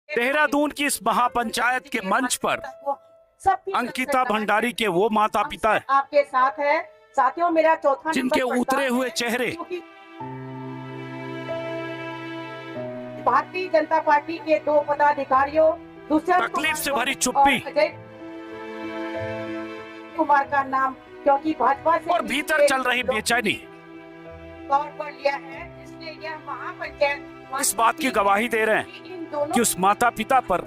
देहरादून की इस महापंचायत के मंच पर अंकिता भंडारी के वो माता पिता है आपके साथ है साथियों। मेरा चौथा जिनके उतरे हुए चेहरे भारतीय जनता पार्टी के दो पदाधिकारियों तकलीफ से भरी चुप्पी कुमार का नाम क्योंकि भाजपा से और भीतर चल रही बेचैनी तौर पर लिया है, इसलिए यह महापंचायत इस बात की गवाही दे रहे हैं कि उस माता पिता पर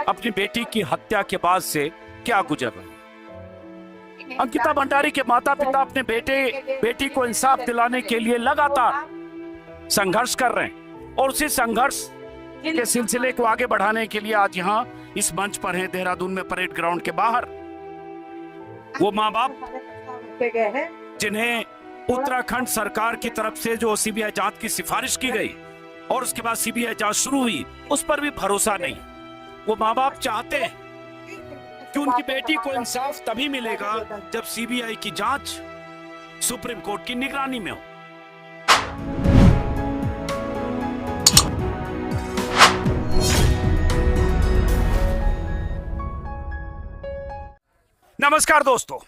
अपनी बेटी की हत्या के बाद से क्या गुजर रहा है। अंकिता भंडारी के माता पिता अपने बेटी को इंसाफ दिलाने के लिए लगातार संघर्ष कर रहे हैं और उसी संघर्ष के सिलसिले को आगे बढ़ाने के लिए आज यहाँ इस मंच पर हैं देहरादून में परेड ग्राउंड के बाहर वो माँ बाप जिन्हें उत्तराखंड सरकार की तरफ से जो सीबीआई जांच की सिफारिश की गई और उसके बाद सीबीआई जांच शुरू हुई उस पर भी भरोसा नहीं। वो माँ बाप चाहते हैं कि उनकी बेटी को इंसाफ तभी मिलेगा जब सीबीआई की जांच सुप्रीम कोर्ट की निगरानी में हो। नमस्कार दोस्तों,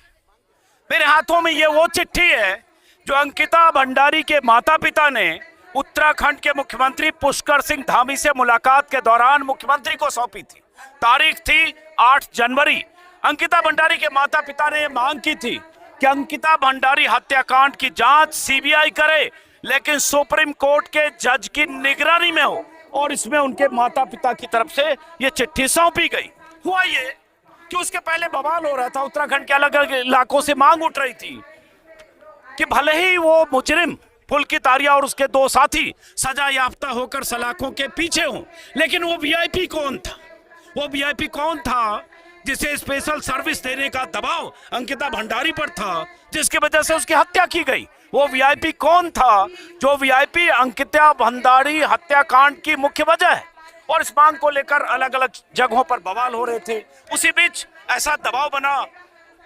मेरे हाथों में ये वो चिट्ठी है जो अंकिता भंडारी के माता पिता ने उत्तराखंड के मुख्यमंत्री पुष्कर सिंह धामी से मुलाकात के दौरान मुख्यमंत्री को सौंपी थी। तारीख थी 8 जनवरी। अंकिता भंडारी के माता पिता ने मांग की थी कि अंकिता भंडारी हत्याकांड की जांच सीबीआई करे, लेकिन सुप्रीम कोर्ट के जज की निगरानी में हो, और इसमें उनके माता पिता की तरफ से ये चिट्ठी सौंपी गई। हुआ ये कि उसके पहले बवाल हो रहा था, उत्तराखंड के अलग अलग इलाकों से मांग उठ रही थी कि भले ही वो मुजरिम पुलकित आर्या और उसके दो साथी सजा याफ्ता होकर सलाखों के पीछे हों, लेकिन वो वीआईपी कौन था? वो वीआईपी कौन था जिसे स्पेशल सर्विस देने का दबाव अंकिता भंडारी पर था, जिसकी वजह से उसकी हत्या की गई? वो वीआईपी कौन था जो वीआईपी अंकिता भंडारी हत्याकांड की मुख्य वजह है? और इस मांग को लेकर अलग अलग जगहों पर बवाल हो रहे थे। उसी बीच ऐसा दबाव बना,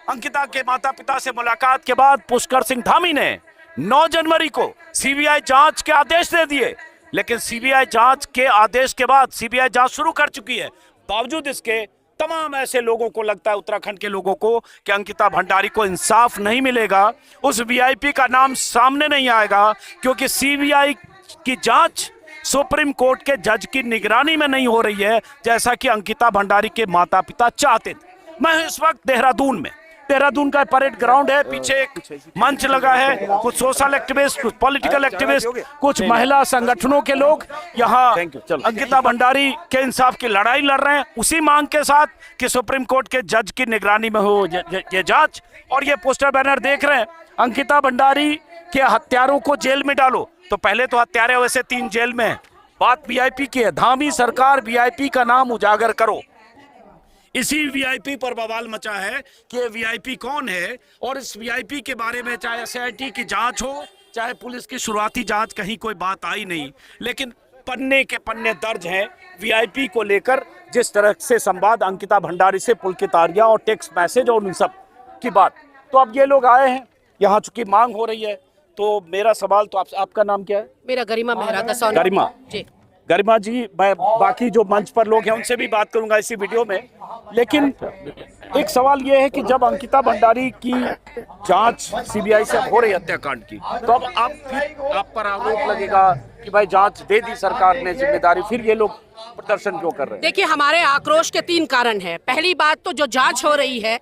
अंकिता के माता पिता से मुलाकात के बाद पुष्कर सिंह धामी ने 9 जनवरी को सीबीआई जांच के आदेश दे दिए, लेकिन सीबीआई जांच के आदेश के बाद सीबीआई जांच शुरू कर चुकी है। बावजूद इसके तमाम ऐसे लोगों को लगता है, उत्तराखंड के लोगों को, कि अंकिता भंडारी को इंसाफ नहीं मिलेगा, उस वीआईपी का नाम सामने नहीं आएगा, क्योंकि सीबीआई की जांच सुप्रीम कोर्ट के जज की निगरानी में नहीं हो रही है, जैसा कि अंकिता भंडारी के माता पिता चाहते थे। मैं इस वक्त देहरादून का परेड ग्राउंड है, पीछे एक मंच लगा है, कुछ सोशल एक्टिविस्ट, कुछ पॉलिटिकल एक्टिविस्ट, कुछ महिला संगठनों के लोग यहाँ अंकिता भंडारी के इंसाफ की लड़ाई लड़ रहे हैं, उसी मांग के साथ कि सुप्रीम कोर्ट के जज की निगरानी में हो ये जांच। और ये पोस्टर बैनर देख रहे हैं, अंकिता भंडारी के हत्यारों को जेल में डालो। तो पहले तो हत्यारे वैसे 3 जेल में हैं, बात वीआईपी की है। धामी सरकार वीआईपी का नाम उजागर करो। इसी वीआईपी पर बवाल मचा है कि ये वीआईपी कौन है, और इस वीआईपी के बारे में चाहे एसआईटी की जांच हो, चाहे पुलिस की शुरुआती जांच, कहीं कोई बात आई नहीं, लेकिन पन्ने के पन्ने दर्ज हैं वीआईपी को लेकर। जिस तरह से संवाद अंकिता भंडारी से पुलकित आर्या और टेक्स्ट मैसेज और उन सब की बात, तो अब ये लोग आए हैं, यहाँ चूंकि मांग हो रही है, तो मेरा सवाल तो आपका नाम क्या है? मेरा गरिमा मेहरा। गरिमा जी, मैं बाकी जो मंच पर लोग हैं उनसे भी बात करूंगा इसी वीडियो में, लेकिन एक सवाल ये है कि जब अंकिता भंडारी की जांच सीबीआई से हो रही हत्याकांड की, तो अब आप पर आरोप लगेगा कि भाई जांच दे दी सरकार ने जिम्मेदारी, फिर ये लोग प्रदर्शन क्यों कर रहे हैं? देखिए, हमारे आक्रोश के 3 कारण हैं। पहली बात तो जो जांच हो रही है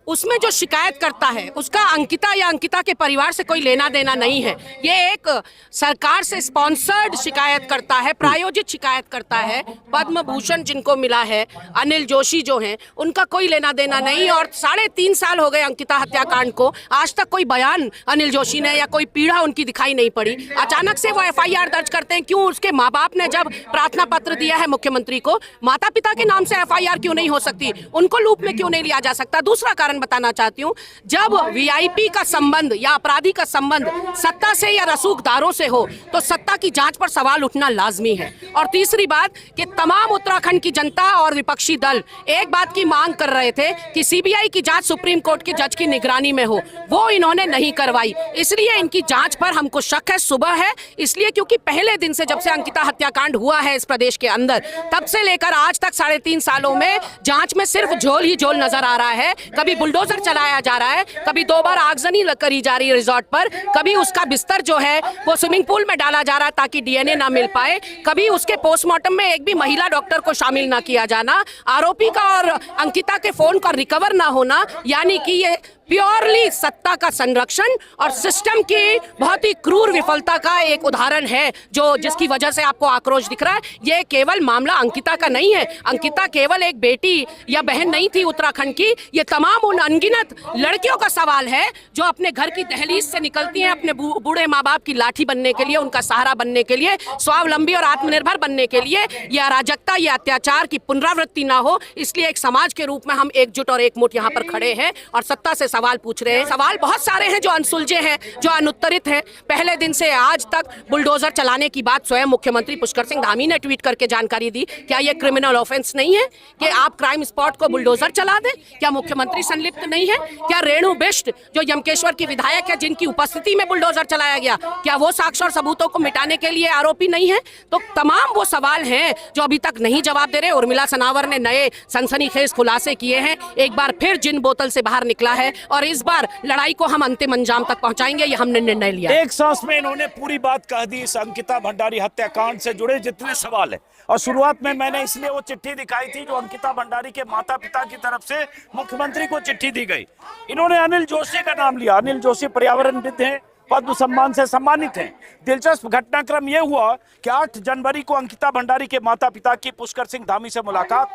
उसमें जो शिकायत करता है उसका अंकिता या अंकिता के परिवार से कोई लेना देना नहीं है। ये एक सरकार से स्पॉन्सर्ड शिकायत करता है, प्रायोजित शिकायत करता है। पद्म भूषण जिनको मिला है, अनिल जोशी जो हैं, उनका कोई लेना देना नहीं। और 3.5 साल हो गए अंकिता हत्याकांड को, आज तक कोई बयान अनिल जोशी ने या कोई पीड़ा उनकी दिखाई नहीं पड़ी। अचानक से वो एफआईआर दर्ज करते हैं। क्यों? उसके माँ बाप ने जब प्रार्थना पत्र दिया है मुख्यमंत्री को, माता पिता के नाम से एफआईआर क्यों नहीं हो सकती? उनको लूप में क्यों नहीं लिया जा सकता? दूसरा कारण कारण बताना चाहती हूँ। जब वीआईपी का संबंध या अपराधी का संबंध सत्ता से या रसूखदारों से हो तो सत्ता की जांच पर सवाल उठना लाजमी है। और तीसरी बात कि तमाम उत्तराखंड की जनता और विपक्षी दल एक बात की मांग कर रहे थे कि सीबीआई की जांच सुप्रीम कोर्ट के जज की निगरानी में हो, वो इन्होंने नहीं करवाई। इसलिए इनकी जांच पर हमको शक है, सुबह है, इसलिए क्योंकि पहले दिन से जब से अंकिता हत्याकांड हुआ है इस प्रदेश के अंदर, तब से लेकर आज तक 3.5 सालों में जांच में सिर्फ झोल ही झोल नजर आ रहा है। कभी बुलडोजर चलाया जा रहा है, कभी 2 बार आगजनी करी जा रही है रिजॉर्ट पर, कभी उसका बिस्तर जो है वो स्विमिंग पूल में डाला जा रहा है ताकि डीएनए ना मिल पाए, कभी उसके पोस्टमार्टम में एक भी महिला डॉक्टर को शामिल ना किया जाना, आरोपी का और अंकिता के फोन का रिकवर ना होना, यानी कि ये प्योरली सत्ता का संरक्षण और सिस्टम की बहुत ही क्रूर विफलता का एक उदाहरण है, जो जिसकी वजह से आपको आक्रोश दिख रहा है। ये केवल मामला अंकिता का नहीं है। अंकिता केवल एक बेटी या बहन नहीं थी उत्तराखंड की, ये तमाम उन अनगिनत लड़कियों का सवाल है जो अपने घर की दहलीज से निकलती हैं अपने बूढ़े माँ बाप की लाठी बनने के लिए, उनका सहारा बनने के लिए, स्वावलंबी और आत्मनिर्भर बनने के लिए। ये अराजकता, ये अत्याचार की पुनरावृत्ति ना हो, इसलिए एक समाज के रूप में हम एकजुट और एकमुठ यहाँ पर खड़े हैं और सत्ता से सवाल पूछ रहे हैं। सवाल बहुत सारे हैं जो अनसुलझे हैं, जो अनुत्तरित हैं। पहले दिन से आज तक बुलडोजर चलाने की बात स्वयं मुख्यमंत्री पुष्कर सिंह धामी ने ट्वीट करके जानकारी दी। क्या यह क्रिमिनल ऑफेंस नहीं है कि आप क्राइम स्पॉट को बुलडोजर चला दें? क्या मुख्यमंत्री संलिप्त नहीं है? क्या रेणु बिष्ट जो यमकेश्वर की विधायक है, जिनकी उपस्थिति में बुलडोजर चलाया गया, क्या वो साक्ष्य और सबूतों को मिटाने के लिए आरोपी नहीं है? तो तमाम वो सवाल हैं जो अभी तक नहीं जवाब दे रहे। उर्मिला सनावर ने नए सनसनीखेज खुलासे किए हैं। एक बार फिर जिन बोतल से बाहर निकला है और इस बार लड़ाई को हम अंतिम अंजाम तक पहुंचाएंगे, ये हमने निर्णय लिया। एक सांस में इन्होंने पूरी बात कह दी इस अंकिता भंडारी हत्याकांड से जुड़े जितने सवाल है। और शुरुआत में मैंने इसलिए वो चिट्ठी दिखाई थी जो अंकिता भंडारी के माता पिता की तरफ से मुख्यमंत्री को चिट्ठी दी गई। इन्होंने अनिल जोशी का नाम लिया। अनिल जोशी पर्यावरणविद हैं, पद्म सम्मान से सम्मानित हैं। दिलचस्प घटनाक्रम यह हुआ कि 8 जनवरी को अंकिता भंडारी के माता पिता की पुष्कर सिंह धामी से मुलाकात,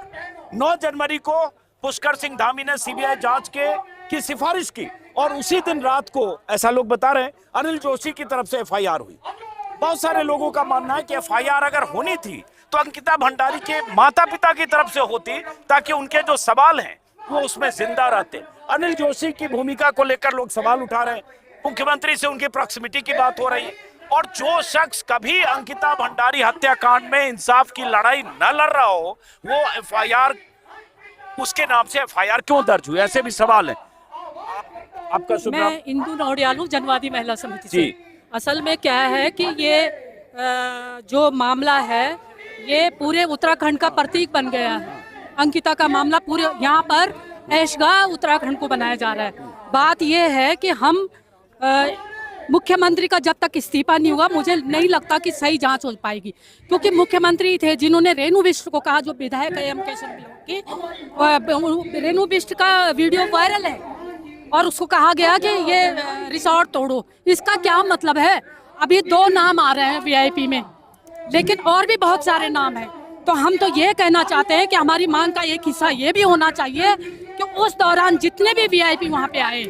9 जनवरी को पुष्कर सिंह धामी ने सीबीआई जांच की सिफारिश की और उसी दिन रात को, ऐसा लोग बता रहे हैं, अनिल जोशी की तरफ से एफआईआर हुई। बहुत सारे लोगों का मानना है कि एफआईआर अगर होनी थी तो अंकिता भंडारी के माता पिता की तरफ से होती, ताकि उनके जो सवाल हैं वो उसमें जिंदा रहते। अनिल जोशी की भूमिका को लेकर लोग सवाल उठा रहे हैं। मुख्यमंत्री से उनकी प्रॉक्सिमिटी की बात हो रही है। और जो शख्स कभी अंकिता भंडारी हत्याकांड में इंसाफ की लड़ाई न लड़ रहा हो, वो एफआईआर, उसके नाम से एफआईआर क्यों दर्ज हुई? ऐसे भी सवाल है। आपका शुभ नाम? मैं इंदु नौडियाल हूँ, जनवादी महिला समिति से। असल में क्या है कि ये जो मामला है ये पूरे उत्तराखंड का प्रतीक बन गया है। अंकिता का मामला पूरे यहाँ पर ऐशगाह उत्तराखंड को बनाया जा रहा है। बात ये है कि हम मुख्यमंत्री का जब तक इस्तीफा नहीं हुआ, मुझे नहीं लगता कि सही जांच हो पाएगी, क्योंकि मुख्यमंत्री थे जिन्होंने रेणु बिष्ट को कहा, जो विधायक है यमकेश्वर की, रेणु बिष्ट का वीडियो वायरल है और उसको कहा गया कि ये रिसोर्ट तोड़ो। इसका क्या मतलब है? अभी 2 नाम आ रहे हैं वीआईपी में, लेकिन और भी बहुत सारे नाम हैं। तो हम तो ये कहना चाहते हैं कि हमारी मांग का एक हिस्सा ये भी होना चाहिए कि उस दौरान जितने भी वीआईपी वहाँ पे आए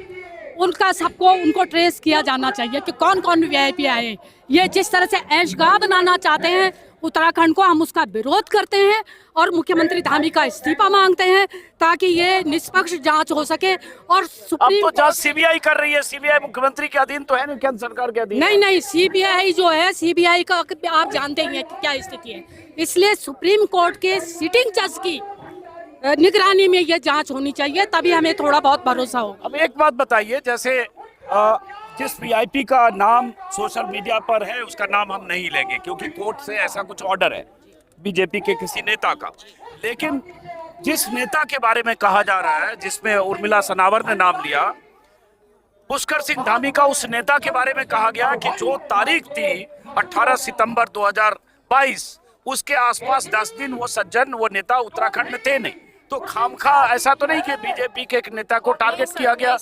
उनका सबको उनको ट्रेस किया जाना चाहिए कि कौन कौन वीआईपी आए। ये जिस तरह से ऐशगाह बनाना चाहते हैं उत्तराखंड को, हम उसका विरोध करते हैं और मुख्यमंत्री धामी का इस्तीफा मांगते हैं ताकि ये निष्पक्ष जांच हो सके। और सुप्रीम अब तो जांच सीबीआई कर रही है। सीबीआई मुख्यमंत्री के अधीन तो है नहीं, केंद्र सरकार के अधीन? नहीं, सीबीआई जो है, सीबीआई का आप जानते ही हैं क्या स्थिति है, इसलिए सुप्रीम कोर्ट के सिटिंग जज की निगरानी में ये जांच होनी चाहिए, तभी हमें थोड़ा बहुत भरोसा हो। अब एक बात बताइए, जैसे जिस वीआईपी का नाम सोशल मीडिया पर है उसका नाम हम नहीं लेंगे क्योंकि कोर्ट से ऐसा कुछ ऑर्डर है बीजेपी के किसी नेता का, लेकिन जिस नेता के बारे में कहा जा रहा है, जिसमें उर्मिला सनावर ने नाम लिया, पुष्कर सिंह धामी का, उस नेता के बारे में कहा गया कि जो तारीख थी 18 सितंबर 2022, उसके आसपास 10 दिन वो सज्जन, वो नेता उत्तराखंड में थे नहीं। तो खामखा ऐसा तो नहीं कि बीजेपी के एक नेता को टारगेट किया गया।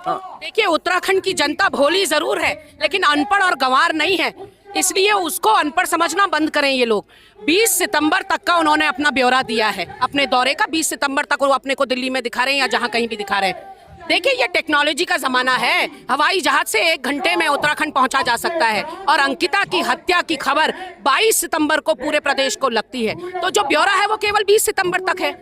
देखिए, उत्तराखंड की जनता भोली जरूर है लेकिन अनपढ़ और गंवार नहीं है, इसलिए उसको अनपढ़ समझना बंद करें ये लोग। 20 सितंबर तक का उन्होंने अपना ब्यौरा दिया है अपने दौरे का। 20 सितंबर तक वो अपने को दिल्ली में दिखा रहे हैं या जहां कहीं भी दिखा रहे हैं। देखिए, ये टेक्नोलॉजी का जमाना है। हवाई जहाज से 1 घंटे में उत्तराखंड पहुंचा जा सकता है और अंकिता की हत्या की खबर 22 सितंबर को पूरे प्रदेश को लगती है। तो जो ब्यौरा है वो केवल 20 सितंबर तक है।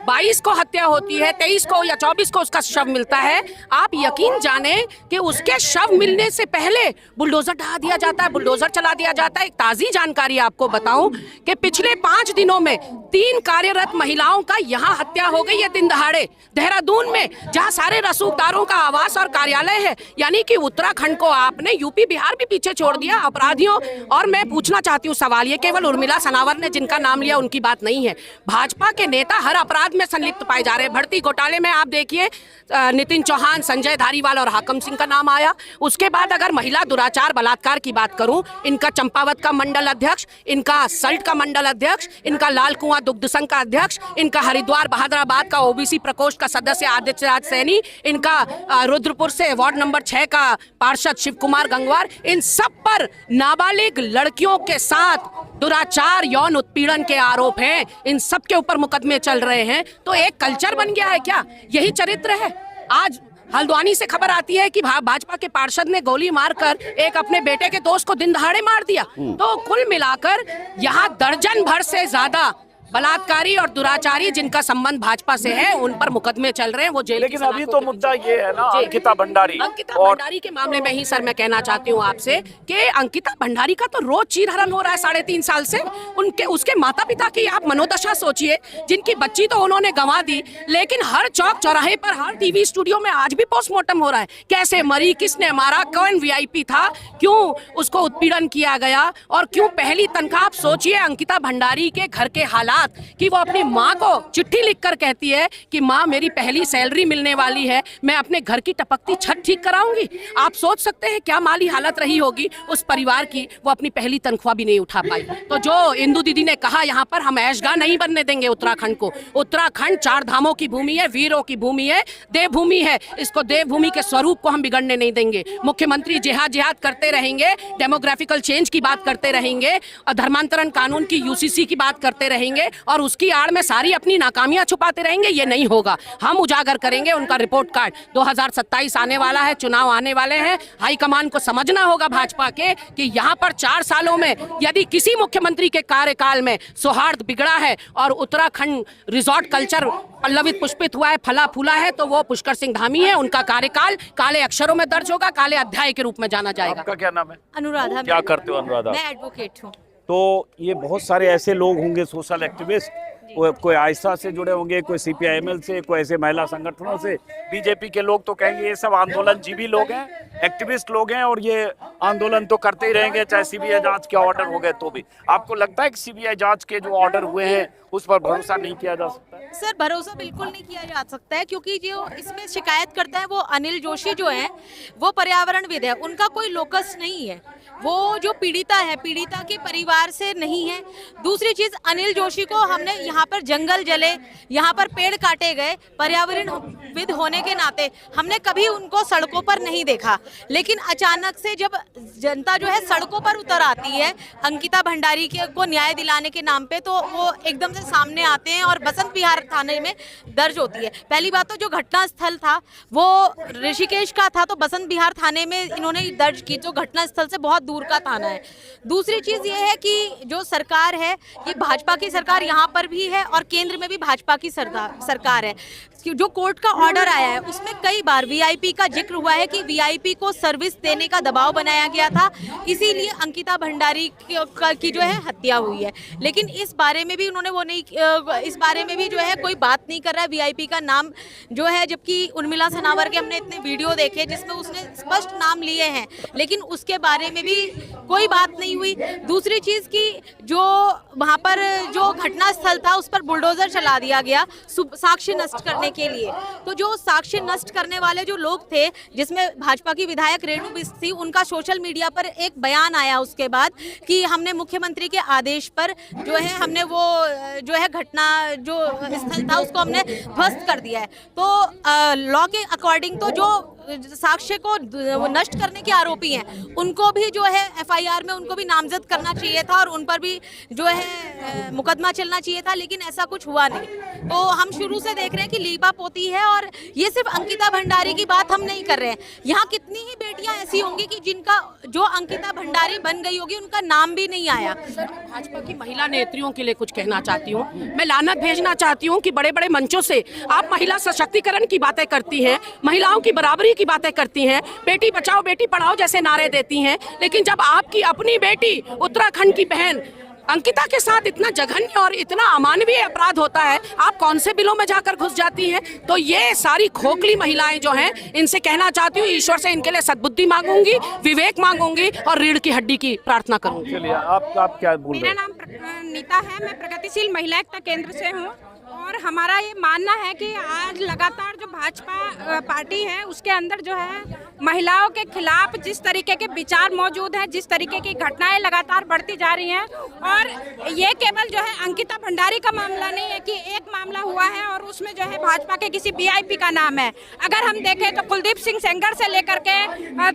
22 को हत्या होती है, 23 को या 24 को उसका शव मिलता है। आप यकीन जाने कि उसके शव मिलने से पहले बुलडोजर ढहा दिया जाता है, बुलडोजर चला दिया जाता है। एक ताज़ी जानकारी आपको बताऊं कि पिछले 5 दिनों में 3 कार्यरत महिलाओं का यहाँ हत्या हो गई है दिन दहाड़े, देहरादून में, जहाँ सारे रसूखदारों का आवास और कार्यालय है। यानी कि उत्तराखंड को आपने यूपी बिहार भी पीछे छोड़ दिया अपराधियों। और मैं पूछना चाहती हूँ सवाल, ये केवल उर्मिला सनावर ने जिनका नाम लिया उनकी बात नहीं है। भाजपा के नेता हर अपराध में संलिप्त पाए जा रहे हैं। भर्ती घोटाले में आप देखिए नितिन चौहान, संजय धारीवाल और हाकम सिंह का नाम आया। उसके बाद अगर महिला दुराचार बलात्कार की बात करूं, इनका चंपावत का मंडल अध्यक्ष, इनका सल्ट का मंडल अध्यक्ष, इनका लाल कुआं दुग्ध संघ का अध्यक्ष, इनका हरिद्वार बहादुराबाद का ओबीसी प्रकोष्ठ का सदस्य आदित्य राज सैनी, इनका रुद्रपुर से वार्ड नंबर 6 का पार्षद शिव कुमार गंगवार, इन सब पर नाबालिग लड़कियों के साथ दुराचार, यौन उत्पीड़न के आरोप हैं। इन सब के ऊपर मुकदमे चल रहे हैं। तो एक कल्चर बन गया है क्या? यही चरित्र है। आज हल्द्वानी से खबर आती है कि भाजपा के पार्षद ने गोली मारकर एक अपने बेटे के दोस्त को दिन दहाड़े मार दिया। तो कुल मिलाकर यहाँ दर्जन भर से ज्यादा बलात्कारी और दुराचारी जिनका संबंध भाजपा से है उन पर मुकदमे चल रहे हैं। वो जेल। लेकिन अभी तो मुद्दा ये है ना अंकिता भंडारी। अंकिता भंडारी के मामले में ही सर मैं कहना चाहती हूँ आपसे कि अंकिता भंडारी का तो रोज चीरहरण हो रहा है 3.5 साल से। उसके माता पिता की आप मनोदशा सोचिए, जिनकी बच्ची तो उन्होंने गंवा दी, लेकिन हर चौक चौराहे पर, हर टीवी स्टूडियो में आज भी पोस्टमार्टम हो रहा है। कैसे मरी, किसने मारा, कौन वीआईपी था, क्यों उसको उत्पीड़न किया गया और क्यों पहली तनख्वाह। आप सोचिए अंकिता भंडारी के घर के हालात कि वो अपनी माँ को चिट्ठी लिखकर कहती है कि माँ मेरी पहली सैलरी मिलने वाली है, मैं अपने घर की टपकती छत ठीक कराऊंगी। आप सोच सकते हैं क्या माली हालत रही होगी उस परिवार की। वो अपनी पहली तनख्वाह भी नहीं उठा पाई। तो जो इंदु दीदी ने कहा यहाँ पर हम ऐशगाह नहीं बनने देंगे उत्तराखंड को। उत्तराखंड 4 धामों की भूमि है, वीरों की भूमि है, देवभूमि है। इसको देवभूमि के स्वरूप को हम बिगड़ने नहीं देंगे। मुख्यमंत्री जिहाद करते रहेंगे, डेमोग्राफिकल चेंज की बात करते रहेंगे, धर्मांतरण कानून की यूसीसी की बात करते रहेंगे और उसकी आड़ में सारी अपनी नाकामियां छुपाते रहेंगे। ये नहीं होगा। हम उजागर करेंगे उनका रिपोर्ट कार्ड। 2027 आने वाला है, चुनाव आने वाले हैं। हाईकमान को समझना होगा भाजपा के कि यहाँ पर 4 सालों में यदि किसी मुख्यमंत्री के कार्यकाल में सौहार्द बिगड़ा है और उत्तराखंड रिजॉर्ट कल्चर पल्लवित पुष्पित हुआ है, फला फूला है, तो वो पुष्कर सिंह धामी है। उनका कार्यकाल काले अक्षरों में दर्ज होगा, काले अध्याय के रूप में जाना जाएगा। आपका क्या नाम है? अनुराधा। क्या करते हो अनुराधा? मैं एडवोकेट हूँ। तो ये बहुत सारे ऐसे लोग होंगे सोशल एक्टिविस्ट, कोई आयशा से जुड़े होंगे, कोई सीपीआईएमएल से, कोई ऐसे महिला संगठनों से। बीजेपी के लोग तो कहेंगे ये सब आंदोलनजीवी लोग हैं, एक्टिविस्ट लोग हैं और ये आंदोलन तो करते ही रहेंगे चाहे सीबीआई जांच के ऑर्डर हो गए तो भी। आपको लगता है कि सीबीआई जांच के जो ऑर्डर हुए हैं उस पर भरोसा नहीं किया जा सकता है? सर भरोसा बिल्कुल नहीं किया जा सकता है, क्योंकि जो इसमें शिकायत करता है वो अनिल जोशी जो है वो पर्यावरणविद है। उनका कोई लोकस नहीं है। वो जो पीड़िता है, पीड़िता के परिवार से नहीं है। दूसरी चीज, अनिल जोशी को हमने यहाँ पर जंगल जले, यहाँ पर पेड़ काटे गए, पर्यावरणविद होने के नाते हमने कभी उनको सड़कों पर नहीं देखा। लेकिन अचानक से जब जनता जो है सड़कों पर उतर आती है अंकिता भंडारी को न्याय दिलाने के नाम पे, तो वो एकदम से सामने आते हैं और बसंत विहार थाने में दर्ज होती है। पहली बात तो जो घटना स्थल था वो ऋषिकेश का था, तो बसंत विहार थाने में इन्होंने दर्ज की, जो घटना स्थल से बहुत दूर का थाना है। दूसरी चीज ये है कि जो सरकार है ये भाजपा की सरकार यहाँ पर भी है और केंद्र में भी भाजपा की सरकार है। जो कोर्ट का ऑर्डर आया है उसमें कई बार वीआईपी का जिक्र हुआ है कि वीआईपी को सर्विस देने का दबाव बनाया गया था, इसीलिए अंकिता भंडारी की जो है हत्या हुई है। लेकिन इस बारे में भी उन्होंने वो नहीं, इस बारे में भी जो है कोई बात नहीं कर रहा है। वीआईपी का नाम जो है, जबकि उर्मिला सनावर के हमने इतने वीडियो देखे जिसमें उसने स्पष्ट नाम लिए हैं, लेकिन उसके बारे में भी कोई बात नहीं हुई। दूसरी चीज की जो वहाँ पर जो घटना स्थल था उस पर बुलडोजर चला दिया गया साक्ष्य नष्ट करने के लिए। तो जो साक्ष्य नष्ट करने वाले जो लोग थे, जिसमें भाजपा की विधायक रेणु बिष्ट थी, उनका सोशल मीडिया पर एक बयान आया उसके बाद कि हमने मुख्यमंत्री के आदेश पर जो है हमने वो जो है घटना जो स्थल था उसको हमने ध्वस्त कर दिया है। तो लॉ के अकॉर्डिंग तो जो साक्ष्य को नष्ट करने के आरोपी हैं उनको भी जो है एफआईआर में उनको भी नामजद करना चाहिए था और उन पर भी जो है मुकदमा चलना चाहिए था, लेकिन ऐसा कुछ हुआ नहीं। तो हम शुरू से देख रहे हैं कि लीपा पोती है और ये सिर्फ अंकिता भंडारी की बात हम नहीं कर रहे हैं। यहाँ कितनी कितनी ही बेटियां ऐसी होंगी कि जिनका जो अंकिता भंडारी बन गई होगी उनका नाम भी नहीं आया। सर, मैं भाजपा की महिला नेत्रियों के लिए कुछ कहना चाहती हूँ। मैं लानत भेजना चाहती हूँ कि बड़े बड़े मंचों से आप महिला सशक्तिकरण की बातें करती हैं, महिलाओं की बराबरी की बातें करती हैं, बेटी बचाओ बेटी पढ़ाओ जैसे नारे देती हैं, लेकिन जब आपकी अपनी बेटी उत्तराखंड की बहन अंकिता के साथ इतना जघन्य और इतना अमानवीय अपराध होता है, आप कौन से बिलों में जाकर घुस जाती हैं? तो ये सारी खोखली महिलाएं जो हैं, इनसे कहना चाहती हूँ, ईश्वर से इनके लिए सद्बुद्धि मांगूंगी, विवेक मांगूंगी और रीढ़ की हड्डी की प्रार्थना करूंगी। चलिए आप क्या बोल रहे मेरा हैं? नाम नीता है, मैं प्रगतिशील महिला एकता केंद्र से हूँ और हमारा ये मानना है कि आज लगातार जो भाजपा पार्टी है उसके अंदर जो है महिलाओं के खिलाफ जिस तरीके के विचार मौजूद हैं, जिस तरीके की घटनाएं लगातार बढ़ती जा रही हैं, और ये केवल जो है अंकिता भंडारी का मामला नहीं है कि एक मामला हुआ है और उसमें जो है भाजपा के किसी वीआईपी का नाम है। अगर हम देखें तो कुलदीप सिंह सेंगर से लेकर के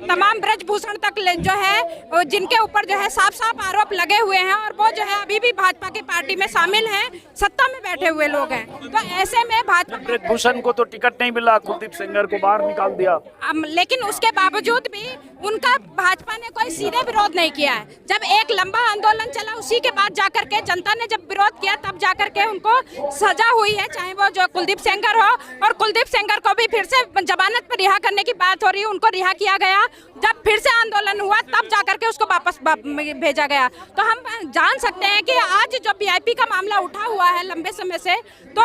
तमाम ब्रजभूषण तक जो है जिनके ऊपर जो है साफ साफ आरोप लगे हुए हैं और वो जो है अभी भी भाजपा की पार्टी में शामिल हैं, सत्ता में बैठे हुए लोग हैं। तो ऐसे में भाजपा ब्रजभूषण को तो टिकट नहीं मिला, कुलदीप सेंगर को बाहर निकाल दिया। लेकिन उसके बावजूद भी उनका भाजपा ने कोई सीधे विरोध नहीं किया है। जब एक लंबा आंदोलन चला उसी के बाद जाकर के जनता ने जब विरोध किया तब जाकर के उनको सजा हुई है, चाहे वो जो कुलदीप सेंगर हो, और कुलदीप सेंगर को भी फिर से जमानत पर रिहा करने की बात हो रही है, उनको रिहा किया गया। जब फिर से आंदोलन हुआ तब जाकर के उसको वापस भेजा गया। तो हम जान सकते हैं कि आज जो वीआईपी का मामला उठा हुआ है लंबे समय से, तो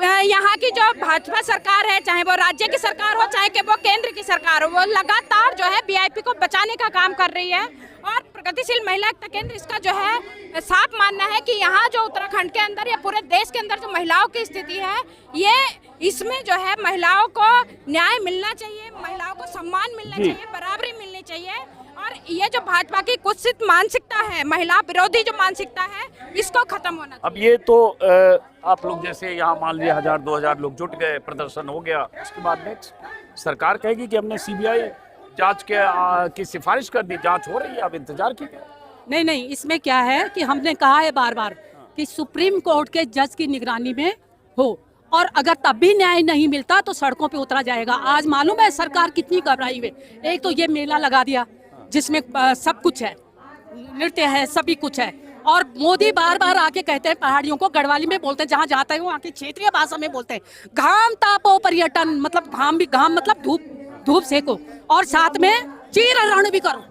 यहाँ की जो भाजपा सरकार है, चाहे वो राज्य की सरकार हो चाहे कि वो केंद्र की सरकार हो, वो लगातार जो है वीआईपी को बचाने का काम कर रही है। और प्रगतिशील महिला एकता केंद्र इसका जो है साफ मानना है कि यहाँ जो उत्तराखंड के अंदर या पूरे देश के अंदर जो महिलाओं की स्थिति है, ये इसमें जो है महिलाओं को न्याय मिलना चाहिए, महिलाओं को सम्मान मिलना चाहिए, बराबरी मिलनी चाहिए। और ये जो भाजपा की कुत्सित मानसिकता है, महिला विरोधी जो मानसिकता है, इसको खत्म होना चाहिए। अब ये तो आप लोग जैसे यहाँ मान लिया 1000-2000 लोग जुट गए, प्रदर्शन हो गया, उसके बाद नेक्स्ट सरकार कहेगी कि हमने सीबीआई जांच की सिफारिश कर दी, जांच हो रही है, अब इंतजार कीजिए। नहीं, इसमें क्या है कि हमने कहा है बार बार कि सुप्रीम कोर्ट के जज की निगरानी में हो, और अगर तब भी न्याय नहीं मिलता तो सड़कों पे उतरा जाएगा। आज मालूम है सरकार कितनी घबराई हुई। एक तो ये मेला लगा दिया जिसमें सब कुछ है, नृत्य है, सभी कुछ है, और मोदी बार बार आके कहते हैं, पहाड़ियों को गढ़वाली में बोलते हैं, जहाँ जाता है वो आके क्षेत्रीय भाषा में बोलते हैं, घाम तापो पर्यटन, मतलब घाम मतलब धूप सेको, और साथ में चीर रण भी करो।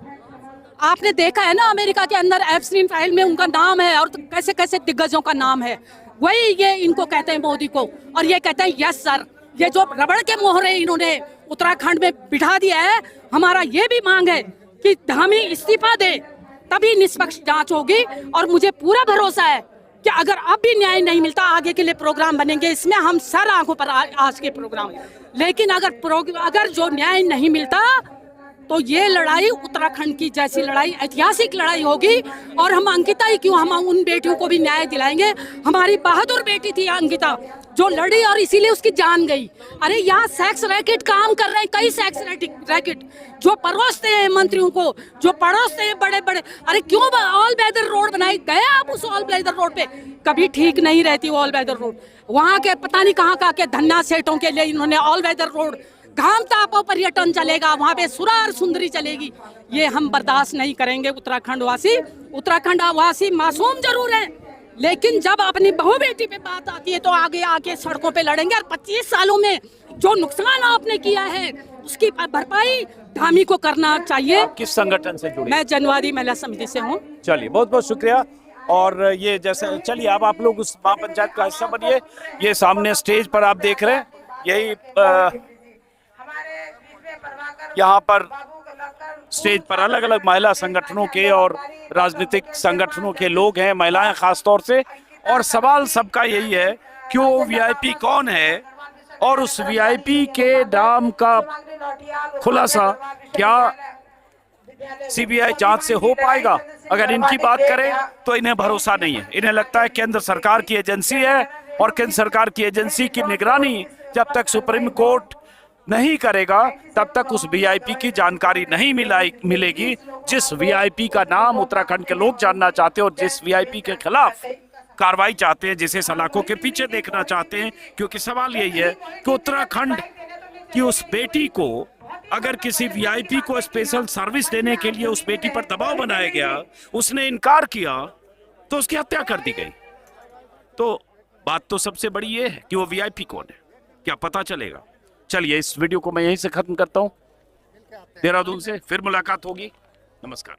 आपने देखा है ना अमेरिका के अंदर एप्स्टीन फाइल में उनका नाम है और कैसे कैसे दिग्गजों का नाम है, वही ये इनको कहते हैं मोदी को, और ये कहते हैं यस सर। ये जो रबड़ के मोहरे इन्होंने उत्तराखंड में बिठा दिया है, हमारा ये भी मांग है कि धामी इस्तीफा दे, तभी निष्पक्ष जांच होगी। और मुझे पूरा भरोसा है कि अगर अब भी न्याय नहीं मिलता, आगे के लिए प्रोग्राम बनेंगे, इसमें हम सर आंखों पर आज के प्रोग्राम, लेकिन अगर जो न्याय नहीं मिलता तो ये लड़ाई उत्तराखंड की जैसी लड़ाई ऐतिहासिक लड़ाई होगी। और हम अंकिता ही क्यों, हम उन बेटियों को भी न्याय दिलाएंगे। हमारी बहादुर बेटी थी अंकिता जो लड़ी और इसीलिए उसकी जान गई। अरे यहाँ सेक्स रैकेट काम कर रहे हैं, कई सेक्स रैकेट जो परोसते हैं मंत्रियों को, जो परोसते हैं बड़े बड़े। अरे क्यों ऑल वेदर रोड बनाई गए आप उस ऑल वेदर रोड पे? कभी ठीक नहीं रहती ऑल वेदर रोड। वहाँ के पता नहीं कहाँ के धन्ना सेठों के लिए इन्होंने ऑल वेदर रोड, घाम तापो पर्यटन चलेगा, वहाँ पे सुरार सुंदरी चलेगी। ये हम बर्दाश्त नहीं करेंगे। उत्तराखंड वासी मासूम जरूर हैं, लेकिन जब अपनी बहू बेटी पे बात आती है तो आगे आके सड़कों पे लड़ेंगे। और 25 सालों में जो नुकसान आपने किया है उसकी भरपाई धामी को करना चाहिए। किस संगठन से जुड़े? मैं जनवादी महिला समिति से हूँ। चलिए, बहुत बहुत शुक्रिया। और ये जैसे चलिए अब आप लोग उस महापंचायत का हिस्सा बनिए। ये सामने स्टेज पर आप देख रहे हैं, यही यहाँ पर स्टेज पर अलग अलग महिला संगठनों के और राजनीतिक संगठनों के लोग हैं, महिलाएं खास तौर से। और सवाल सबका यही है कि वो वीआईपी कौन है और उस वीआईपी के नाम का खुलासा क्या सीबीआई जांच से हो पाएगा? अगर इनकी बात करें तो इन्हें भरोसा नहीं है। इन्हें लगता है केंद्र सरकार की एजेंसी है और केंद्र सरकार की एजेंसी की निगरानी जब तक सुप्रीम कोर्ट नहीं करेगा तब तक उस वीआईपी की जानकारी नहीं मिलेगी, जिस वीआईपी का नाम उत्तराखंड के लोग जानना चाहते हैं और जिस वीआईपी के खिलाफ कार्रवाई चाहते हैं, जिसे सलाखों के पीछे देखना चाहते हैं। क्योंकि सवाल यही है कि उत्तराखंड की उस बेटी को अगर किसी वीआईपी को स्पेशल सर्विस देने के लिए उस बेटी पर दबाव बनाया गया, उसने इनकार किया, तो उसकी हत्या कर दी गई। तो बात तो सबसे बड़ी ये है कि वो वीआईपी कौन है, क्या पता चलेगा। चलिए इस वीडियो को मैं यहीं से खत्म करता हूं। देहरादून से फिर मुलाकात होगी। नमस्कार।